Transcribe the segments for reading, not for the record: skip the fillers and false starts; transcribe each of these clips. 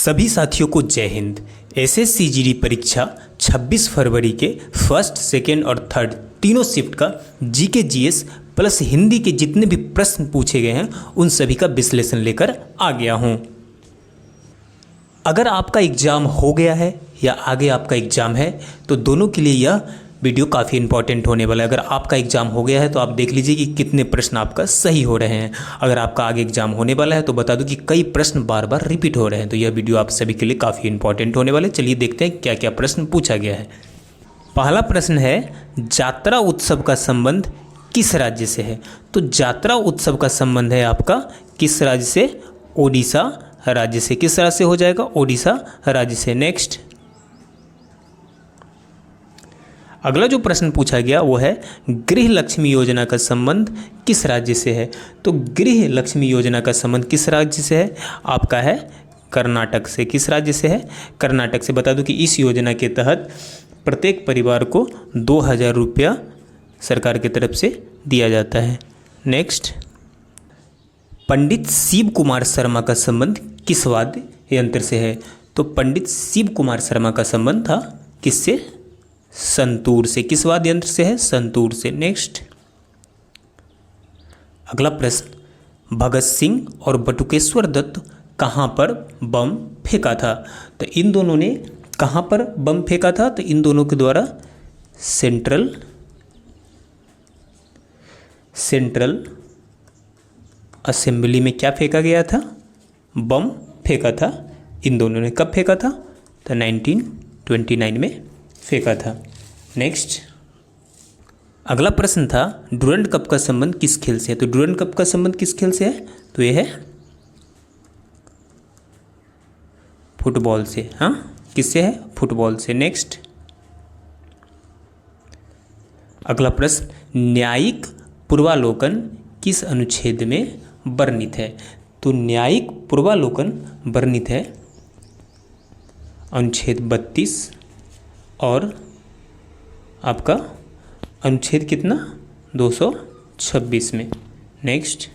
सभी साथियों को जय हिंद। एसएससी जीडी परीक्षा 26 फरवरी के फर्स्ट, सेकेंड और थर्ड तीनों शिफ्ट का जीके जीएस प्लस हिंदी के जितने भी प्रश्न पूछे गए हैं उन सभी का विश्लेषण लेकर आ गया हूं। अगर आपका एग्ज़ाम हो गया है या आगे आपका एग्ज़ाम है तो दोनों के लिए यह वीडियो काफ़ी इंपॉर्टेंट होने वाला है। अगर आपका एग्ज़ाम हो गया है तो आप देख लीजिए कि कितने प्रश्न आपका सही हो रहे हैं। अगर आपका आगे एग्ज़ाम होने वाला है तो बता दूं कि कई प्रश्न बार बार रिपीट हो रहे हैं, तो यह वीडियो आप सभी के लिए काफ़ी इंपॉर्टेंट होने वाले। चलिए देखते हैं क्या क्या प्रश्न पूछा गया है। पहला प्रश्न है, यात्रा उत्सव का संबंध किस राज्य से है? तो यात्रा उत्सव का संबंध है आपका किस राज्य से? ओडिशा राज्य से। किस राज्य से हो जाएगा? ओडिशा राज्य से। नेक्स्ट, अगला जो प्रश्न पूछा गया वो है, गृह लक्ष्मी योजना का संबंध किस राज्य से है? तो गृह लक्ष्मी योजना का संबंध किस राज्य से है? आपका है कर्नाटक से। किस राज्य से है? कर्नाटक से। बता दूं कि इस योजना के तहत प्रत्येक परिवार को 2000 रुपया सरकार की तरफ से दिया जाता है। नेक्स्ट, पंडित शिव कुमार शर्मा का संबंध किस वाद्य यंत्र से है? तो पंडित शिव कुमार शर्मा का संबंध था किससे? संतूर से। किस वाद्य यंत्र से है? संतूर से। नेक्स्ट, अगला प्रश्न, भगत सिंह और बटुकेश्वर दत्त कहाँ पर बम फेंका था? तो इन दोनों ने कहाँ पर बम फेंका था? तो इन दोनों के द्वारा सेंट्रल असेंबली में क्या फेंका गया था? बम फेंका था। इन दोनों ने कब फेंका था? तो 1929 में फेंका था। नेक्स्ट, अगला प्रश्न था, डुरंड कप का संबंध किस खेल से है? तो डुरंड कप का संबंध किस खेल से है? तो यह है फुटबॉल से। हाँ, किससे है? फुटबॉल से। नेक्स्ट, अगला प्रश्न, न्यायिक पूर्वालोकन किस अनुच्छेद में वर्णित है? तो न्यायिक पूर्वालोकन वर्णित है अनुच्छेद 32 और आपका अनुच्छेद कितना? 226 में। नेक्स्ट,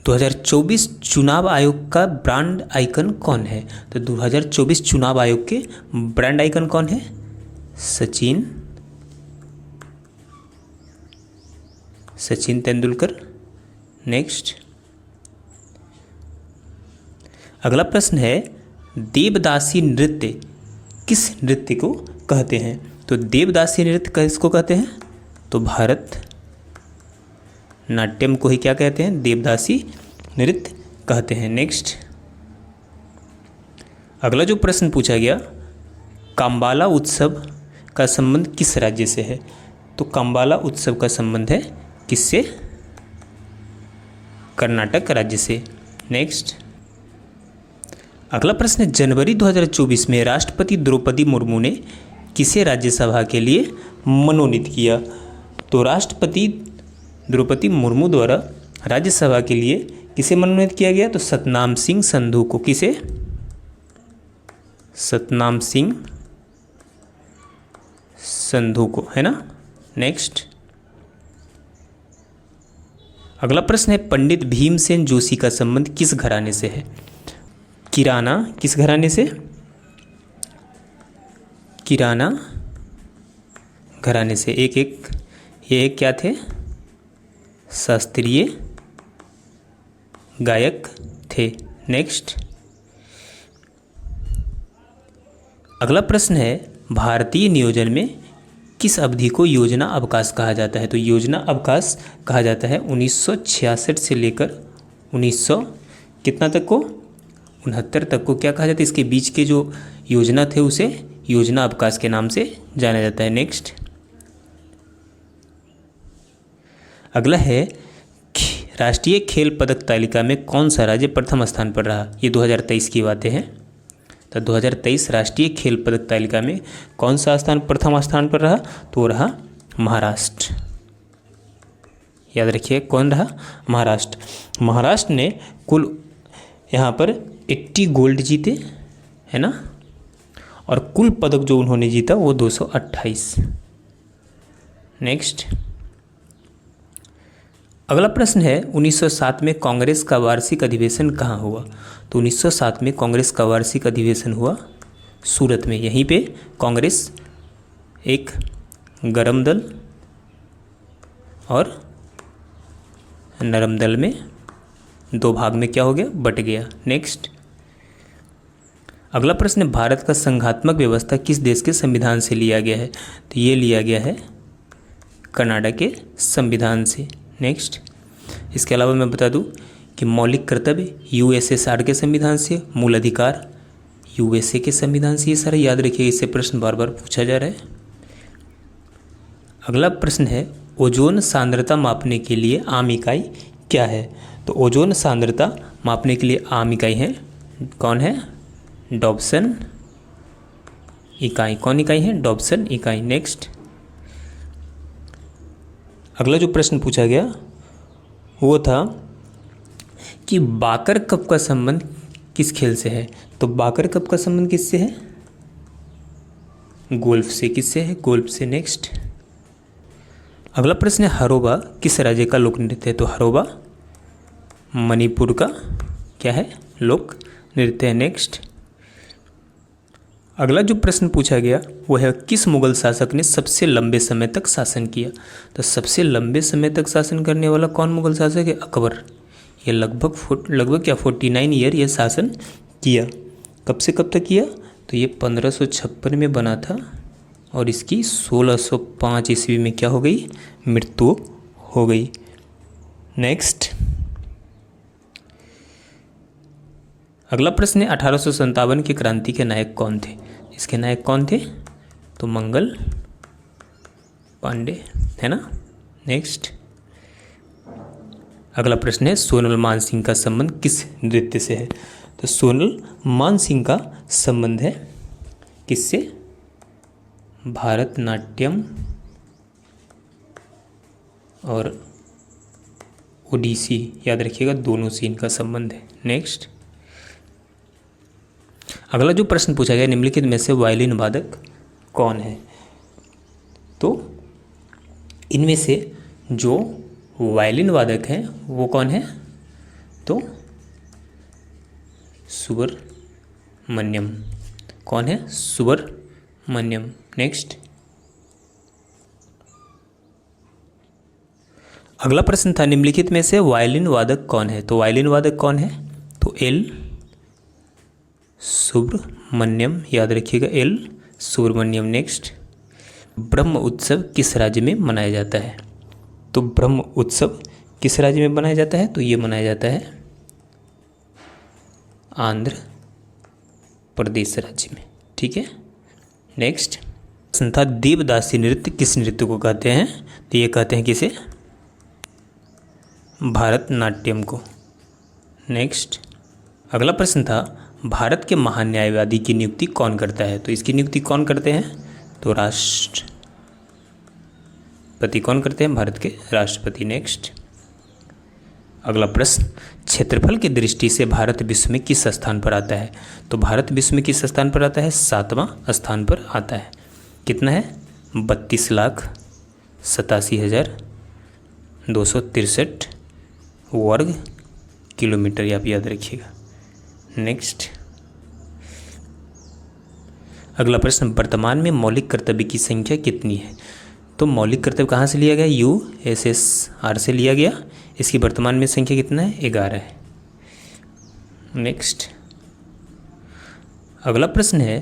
2024 चुनाव आयोग का ब्रांड आइकन कौन है? तो 2024 चुनाव आयोग के ब्रांड आइकन कौन है? सचिन तेंदुलकर। नेक्स्ट, अगला प्रश्न है, देवदासी नृत्य किस नृत्य को कहते हैं? तो देवदासी नृत्य किसको कहते हैं? तो भारत नाट्यम को ही क्या कहते हैं? देवदासी नृत्य कहते हैं। नेक्स्ट, अगला जो प्रश्न पूछा गया, काम्बाला उत्सव का संबंध किस राज्य से है? तो काम्बाला उत्सव का संबंध है किससे? कर्नाटक राज्य से। नेक्स्ट, अगला प्रश्न है, जनवरी 2024 में राष्ट्रपति द्रौपदी मुर्मू ने किसे राज्यसभा के लिए मनोनीत किया? तो राष्ट्रपति द्रौपदी मुर्मू द्वारा राज्यसभा के लिए किसे मनोनीत किया गया? तो सतनाम सिंह संधू को। किसे? सतनाम सिंह संधू को, है ना। नेक्स्ट, अगला प्रश्न है, पंडित भीमसेन जोशी का संबंध किस घराने से है? किराना किस घराने से? किराना घराने से। ये क्या थे? शास्त्रीय गायक थे। नेक्स्ट, अगला प्रश्न है, भारतीय नियोजन में किस अवधि को योजना अवकाश कहा जाता है? तो योजना अवकाश कहा जाता है 1966 से लेकर 1900 कितना तक को? 69 तक को क्या कहा जाता है? इसके बीच के जो योजना थे उसे योजना अवकाश के नाम से जाना जाता है। नेक्स्ट, अगला है, राष्ट्रीय खेल पदक तालिका में कौन सा राज्य प्रथम स्थान पर रहा? ये 2023 की बातें हैं। तो 2023 राष्ट्रीय खेल पदक तालिका में कौन सा स्थान प्रथम स्थान पर रहा? तो रहा महाराष्ट्र। याद रखिए, कौन रहा? महाराष्ट्र। महाराष्ट्र ने कुल यहाँ पर 80 गोल्ड जीते, है ना, और कुल पदक जो उन्होंने जीता वो 228। नेक्स्ट, अगला प्रश्न है 1907 में कांग्रेस का वार्षिक अधिवेशन कहाँ हुआ? तो 1907 में कांग्रेस का वार्षिक अधिवेशन हुआ सूरत में। यहीं पे कांग्रेस एक गरम दल और नरम दल में दो भाग में क्या हो गया, बट गया। नेक्स्ट अगला प्रश्न है, भारत का संघात्मक व्यवस्था किस देश के संविधान से लिया गया है? तो ये लिया गया है कनाडा के संविधान से। नेक्स्ट इसके अलावा मैं बता दूं कि मौलिक कर्तव्य यूएसएसआर के संविधान से, मूल अधिकार यूएसए के संविधान से। ये सारा याद रखिए, इससे प्रश्न बार बार पूछा जा रहा है। अगला प्रश्न है, ओजोन सांद्रता मापने के लिए आम इकाई क्या है? तो ओजोन सांद्रता मापने के लिए आम इकाई है, कौन है? डॉप्सन इकाई। कौन इकाई है? डॉप्सन इकाई। नेक्स्ट अगला जो प्रश्न पूछा गया वो था कि बाकर कप का संबंध किस खेल से है? तो बाकर कप का संबंध किससे है? गोल्फ से। किससे है? गोल्फ से। नेक्स्ट अगला प्रश्न है, हरोबा किस राज्य का लोक नृत्य है? तो हरोबा मणिपुर का क्या है? लोक नृत्य है। नेक्स्ट अगला जो प्रश्न पूछा गया वो है, किस मुगल शासक ने सबसे लंबे समय तक शासन किया? तो सबसे लंबे समय तक शासन करने वाला कौन मुगल शासक है? अकबर। ये लगभग क्या 49 ईयर ये शासन किया। कब से कब तक किया? तो ये 1556 में बना था और इसकी 1605 ईस्वी में क्या हो गई? मृत्यु हो गई। नेक्स्ट अगला प्रश्न है, 1857 की क्रांति के नायक कौन थे? इसके नायक कौन थे? तो मंगल पांडे, है ना। नेक्स्ट अगला प्रश्न है, सोनल मानसिंह का संबंध किस नृत्य से है? तो सोनल मानसिंह का संबंध है किससे? भारतनाट्यम और ओडिसी, याद रखिएगा, दोनों से इनका संबंध है। नेक्स्ट अगला जो प्रश्न पूछा गया, निम्नलिखित में से वायलिन वादक कौन है? तो इनमें से जो वायलिन वादक हैं वो कौन है? तो सुब्रमण्यम। कौन है? सुब्रमण्यम। नेक्स्ट अगला प्रश्न था, निम्नलिखित में से वायलिन वादक कौन है? तो वायलिन वादक कौन है? तो एल सुब्रमण्यम, याद रखिएगा, एल सुब्रमण्यम। नेक्स्ट ब्रह्म उत्सव किस राज्य में मनाया जाता है? तो ब्रह्म उत्सव किस राज्य में मनाया जाता है? तो ये मनाया जाता है आंध्र प्रदेश राज्य में। ठीक है। नेक्स्ट प्रश्न था, देवदासी नृत्य किस नृत्य को कहते हैं? तो ये कहते हैं किसे? भारतनाट्यम को। नेक्स्ट अगला प्रश्न था, भारत के महान न्यायवादी की नियुक्ति कौन करता है? तो इसकी नियुक्ति कौन करते हैं? तो राष्ट्रपति। कौन करते हैं? भारत के राष्ट्रपति। नेक्स्ट अगला प्रश्न, क्षेत्रफल की दृष्टि से भारत विश्व में किस स्थान पर आता है? तो भारत विश्व में किस स्थान पर आता है? 7वां स्थान पर आता है। कितना है? 32,87,263 वर्ग किलोमीटर, ये आप याद रखिएगा। नेक्स्ट अगला प्रश्न, वर्तमान में मौलिक कर्तव्य की संख्या कितनी है? तो मौलिक कर्तव्य कहाँ से लिया गया? यूएसएसआर से लिया गया। इसकी वर्तमान में संख्या कितना है? 11 है। नेक्स्ट अगला प्रश्न है,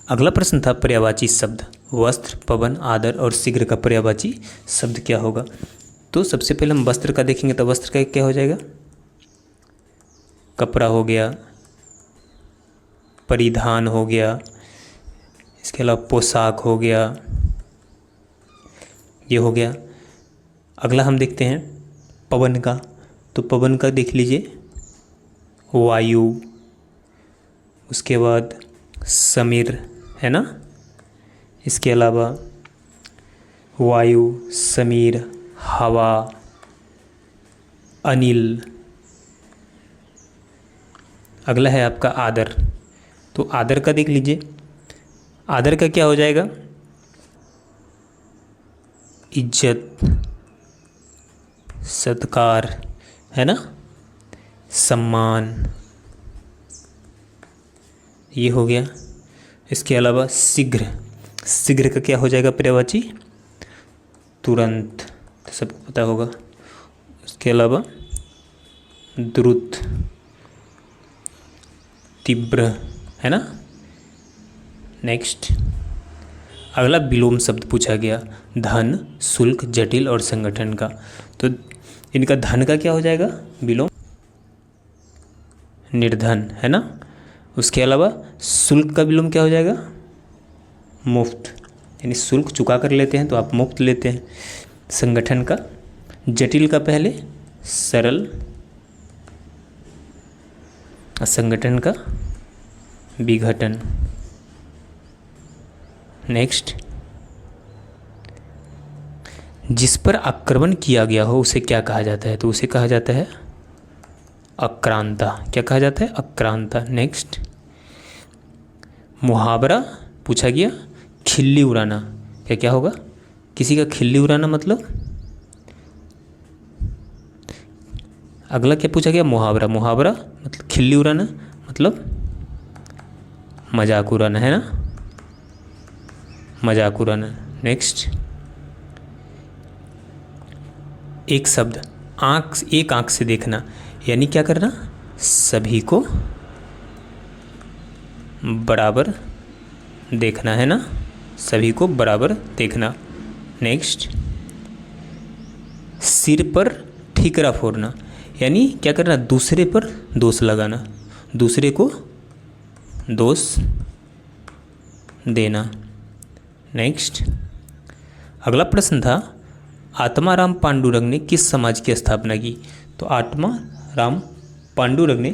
अगला प्रश्न था, पर्यायवाची शब्द वस्त्र, पवन, आदर और शीघ्र का पर्यायवाची शब्द क्या होगा? तो सबसे पहले हम वस्त्र का देखेंगे, तो वस्त्र का क्या हो जाएगा? कपड़ा हो गया, परिधान हो गया, इसके अलावा पोशाक हो गया, ये हो गया। अगला हम देखते हैं पवन का, तो पवन का देख लीजिए, वायु, उसके बाद समीर, है ना। इसके अलावा वायु, समीर, हवा, अनिल। अगला है आपका आदर, तो आदर का देख लीजिए, आदर का क्या हो जाएगा? इज्जत, सत्कार, है ना, सम्मान, ये हो गया। इसके अलावा शीघ्र, शीघ्र का क्या हो जाएगा पर्यायवाची? तुरंत, तो सबको पता होगा। इसके अलावा द्रुत, तीव्र, है ना। नेक्स्ट, अगला विलोम शब्द पूछा गया, धन, शुल्क, जटिल और संगठन का। तो इनका धन का क्या हो जाएगा? विलोम निर्धन, है ना। उसके अलावा शुल्क का विलोम क्या हो जाएगा? मुफ्त, यानी शुल्क चुका कर लेते हैं तो आप मुफ्त लेते हैं। संगठन का, जटिल का पहले सरल, संगठन का विघटन। नेक्स्ट, जिस पर आक्रमण किया गया हो उसे क्या कहा जाता है? तो उसे कहा जाता है आक्रांता। क्या कहा जाता है? आक्रांता। नेक्स्ट, मुहावरा पूछा गया, खिल्ली उड़ाना, क्या क्या होगा? किसी का खिल्ली उड़ाना मतलब, अगला क्या पूछा गया? मुहावरा। मुहावरा मतलब खिल्ली उड़ाना मतलब मजाक उड़ाना, है ना, मजाक उड़ाना। नेक्स्ट, एक शब्द, आँख, एक आँख से देखना, यानी क्या करना? सभी को बराबर देखना, है ना, सभी को बराबर देखना। नेक्स्ट, सिर पर ठीकरा फोड़ना, यानी क्या करना? दूसरे पर दोष लगाना, दूसरे को दोष देना। नेक्स्ट, अगला प्रश्न था, आत्माराम पांडुरंग ने किस समाज की स्थापना की? तो आत्माराम पांडुरंग ने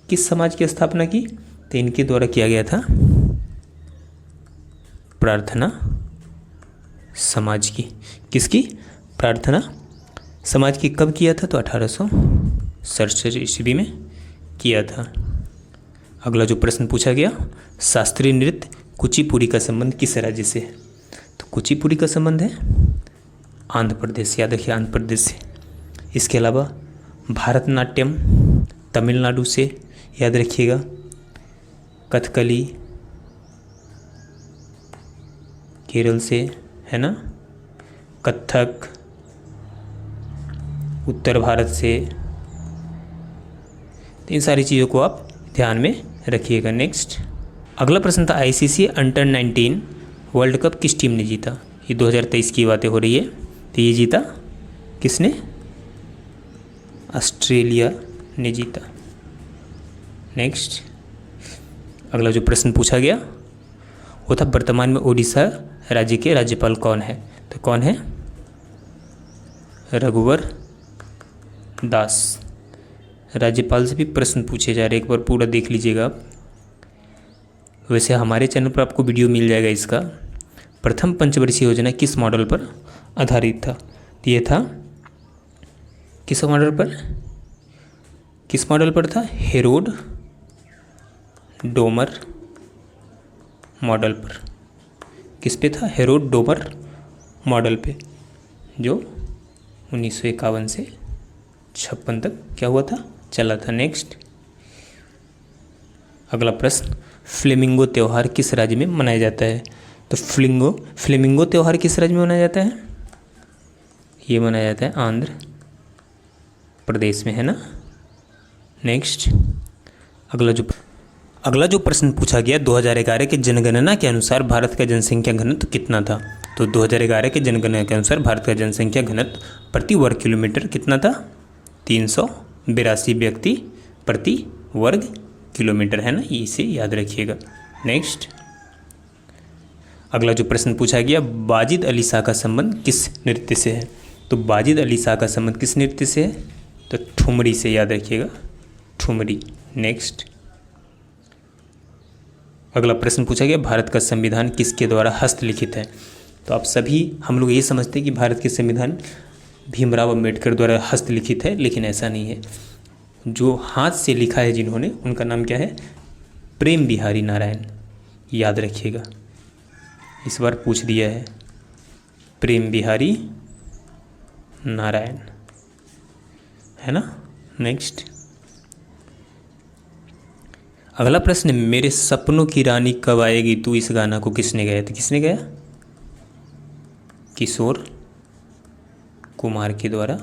किस समाज की स्थापना की? तो इनके द्वारा किया गया था प्रार्थना समाज की। किसकी? प्रार्थना समाज की। कब किया था? तो 1867 ईस्वी में किया था। अगला जो प्रश्न पूछा गया, शास्त्रीय नृत्य कुचिपुड़ी का संबंध किस राज्य से है? तो कुचिपुड़ी का संबंध है आंध्र प्रदेश, याद रखिए आंध्र प्रदेश से। इसके अलावा भारतनाट्यम तमिलनाडु से, याद रखिएगा। कथकली केरल से, है ना। कथक उत्तर भारत से। इन सारी चीज़ों को आप ध्यान में रखिएगा। नेक्स्ट, अगला प्रश्न था, आईसीसी अंडर 19 वर्ल्ड कप किस टीम ने जीता? ये 2023 की बातें हो रही है। तो ये जीता किसने? ऑस्ट्रेलिया ने जीता। नेक्स्ट, अगला जो प्रश्न पूछा गया वो था, वर्तमान में ओडिशा राज्य के राज्यपाल कौन है? तो कौन है? रघुवर दास। राज्यपाल से भी प्रश्न पूछे जा रहे, एक बार पूरा देख लीजिएगा आप। वैसे हमारे चैनल पर आपको वीडियो मिल जाएगा इसका। प्रथम पंचवर्षीय योजना किस मॉडल पर आधारित था? तो ये था किस मॉडल पर? किस मॉडल पर था? हेरोड डोमर मॉडल पर। किस पे था? हेरोड डोमर मॉडल पे, जो 1951 से 56 तक क्या हुआ था? चला था। नेक्स्ट, अगला प्रश्न, फ्लेमिंगो त्यौहार किस राज्य में मनाया जाता है? तो फ्लेमिंगो त्यौहार किस राज्य में मनाया जाता है? ये मनाया जाता है आंध्र प्रदेश में, है ना। नेक्स्ट, अगला जो प्रश्न पूछा गया, 2011 के जनगणना के अनुसार भारत का जनसंख्या घनत्व कितना था? तो 2011 के जनगणना के अनुसार भारत का जनसंख्या घनत्व प्रति वर्ग किलोमीटर कितना था? 382 व्यक्ति प्रति वर्ग किलोमीटर, है ना, इसे याद रखिएगा। नेक्स्ट, अगला जो प्रश्न पूछा गया, वाजिद अली शाह का संबंध किस नृत्य से है? तो वाजिद अली शाह का संबंध किस नृत्य से है? तो ठुमरी से, याद रखिएगा, ठुमरी। नेक्स्ट, अगला प्रश्न पूछा गया, भारत का संविधान किसके द्वारा हस्तलिखित है? तो आप सभी हम लोग ये समझते हैं कि भारत के संविधान भीमराव अंबेडकर द्वारा हस्तलिखित है, लेकिन ऐसा नहीं है। जो हाथ से लिखा है जिन्होंने, उनका नाम क्या है? प्रेम बिहारी नारायण, याद रखिएगा, इस बार पूछ दिया है, प्रेम बिहारी नारायण, है ना। नेक्स्ट, अगला प्रश्न, मेरे सपनों की रानी कब आएगी तू, इस गाना को किसने गाया था? किसने गाया? किशोर कुमार के द्वारा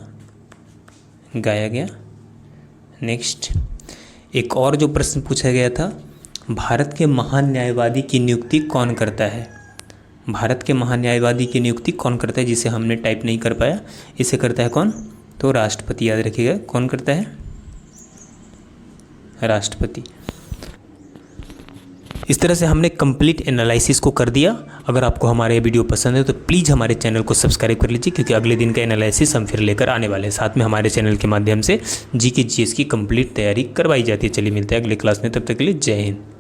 गाया गया। नेक्स्ट, एक और जो प्रश्न पूछा गया था, भारत के महान न्यायवादी की नियुक्ति कौन करता है? भारत के महान न्यायवादी की नियुक्ति कौन करता है? जिसे हमने टाइप नहीं कर पाया, इसे करता है कौन? तो राष्ट्रपति। याद रखिएगा, कौन करता है? राष्ट्रपति। इस तरह से हमने कंप्लीट एनालिसिस को कर दिया। अगर आपको हमारे वीडियो पसंद है तो प्लीज़ हमारे चैनल को सब्सक्राइब कर लीजिए, क्योंकि अगले दिन का एनालिसिस हम फिर लेकर आने वाले हैं। साथ में हमारे चैनल के माध्यम से जीके जीएस की कंप्लीट तैयारी करवाई जाती है। चलिए मिलते हैं अगले क्लास में, तब तक के लिए जय हिंद।